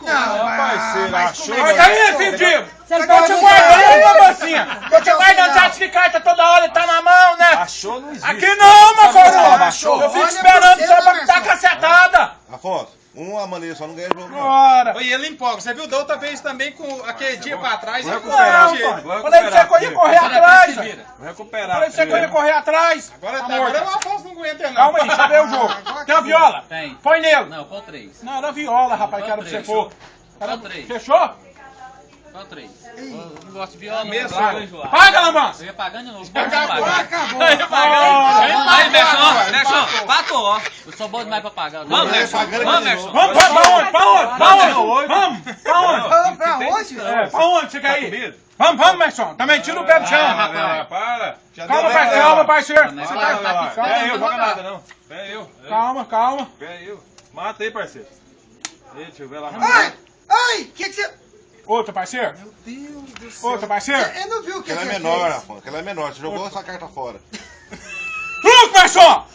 Não, parceiro, achou. Olha aí, pedido! Tô te guardando, uma mocinha! Tô te guardando, já de carta toda hora, tá na mão, né? Achou, não existe. Aqui não, meu coroa! Achou. Eu fico esperando só pra dar cacetada! Afonso, uma maneira só não ganha jogo. Não. Bora! Oi, ele empolga. Você viu da outra vez também com aquele dia pra trás? Vou ele recuperar, empolgou. pai. Vou Falei pra você que eu ia correr atrás! Vou recuperar. Falei pra você que eu ia correr atrás! Agora o Afonso não aguenta, não. Calma aí, deixa eu ver o jogo. Tem a viola? Tem. Põe nele! Não, qual 3? Não, era viola, rapaz, que era pra você pôr. Qual 3? Fechou? Qual 3? Eu não gosto de viola, Mesmo, não. vai. Paga, Lambança! Eu ia pagando de novo. Acabou. Eu ia pagando. Aí, Vai. Merson, patou, ó. Eu sou bom demais pra pagar. Vamos, Merson. Vamos, Merson. Vamos pra onde? Pra onde? Pra onde? Vamos! Pra onde? Vamos pra onde? É, pra onde você quer ir? Vamos, Merson. Também tira o pé do chão. Para. Calma, parceiro. Calma, parceiro. Não é Você pra- tá- tá aqui. Pera eu, joga nada não. Pera eu. Calma. Pera eu. Mata aí, parceiro. Deixa eu ver lá. Ai, que você... Outro, parceiro. Meu Deus do céu. Outro, parceiro. Eu não vi o que Ela é você menor, fez. Afonso. Ela é menor. Você jogou essa carta fora. Truque, Merson!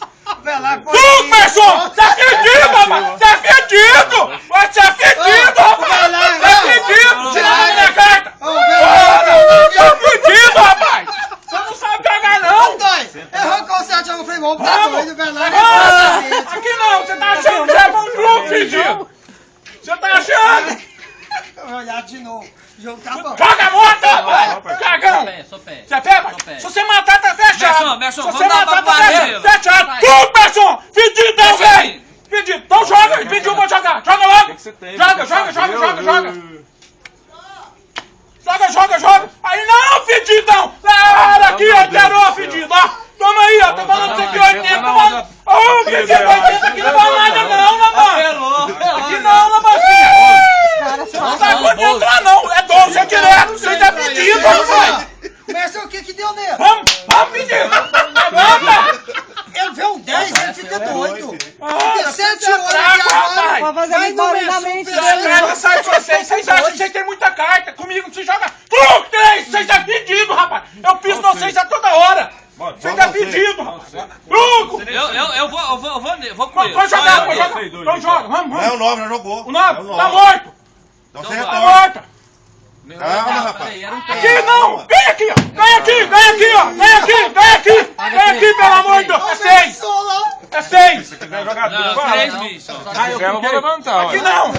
Vai lá, Truque, Merson! Tá fedido, rapaz! Tá fedido! Vai ser fedido, rapaz! Tá fedido! Tira a minha carta! Tá fedido, rapaz! Você não sabe jogar, não! Errou com o 7 eu falei, vamos pra Vamos! doido, vai lá. Vamos! Aqui não! Você tá achando que é bom truque, fedido! Você tá achando? Vou olhar de novo. O jogo tá bom. Joga a moto, rapaz! Cagão! Sou pé. Você pega? Sou pé. Se você matar, tá fechado! Merson, Se você vamos dar matar, pra tá parede. fechado! Truque, Merson! Fedidão, velho! Fedido! Então joga! Pediu pra jogar! Joga logo! O que você tem? Joga! Joga! Aí não, fedidão! Para aqui, alterou, fedido, ó! Toma aí, ó! Tô falando pra você que 80, mano! Ô, fedido, 80 aqui não vai nada não, Lamban! Aqui não, Lambancinha! Não tá podendo entrar não! É 12, é direto! Você tá pedido, rapaz! Mas o que deu nele? Vamos, pedido! Levanta! Ele vê um 10, ele fica doido. Ah, 7 você é horas fraco, aqui agora. rapaz! Pra fazer barulho na mente As cartas saem de vocês, vocês acham que vocês têm muita carta. Comigo não se joga. Truque 3, vocês tá pedido, rapaz. Eu piso vocês a toda hora. Vocês tá pedido, rapaz. Truco. Eu vou com ele. Pode jogar. Vai, Então joga, Não é vamos. o 9, já jogou. O 9, É tá morto. Então você Então Tá retorna. morto. Calma, rapaz. Peraí, era um Aqui 3. não. Vem aqui, ó. Vem aqui, pelo amor de Deus. É 6. É 6. Se quiser jogar Não, tudo, 3, vai. bicho. Se quiser, eu vou levantar. Aqui olha. não.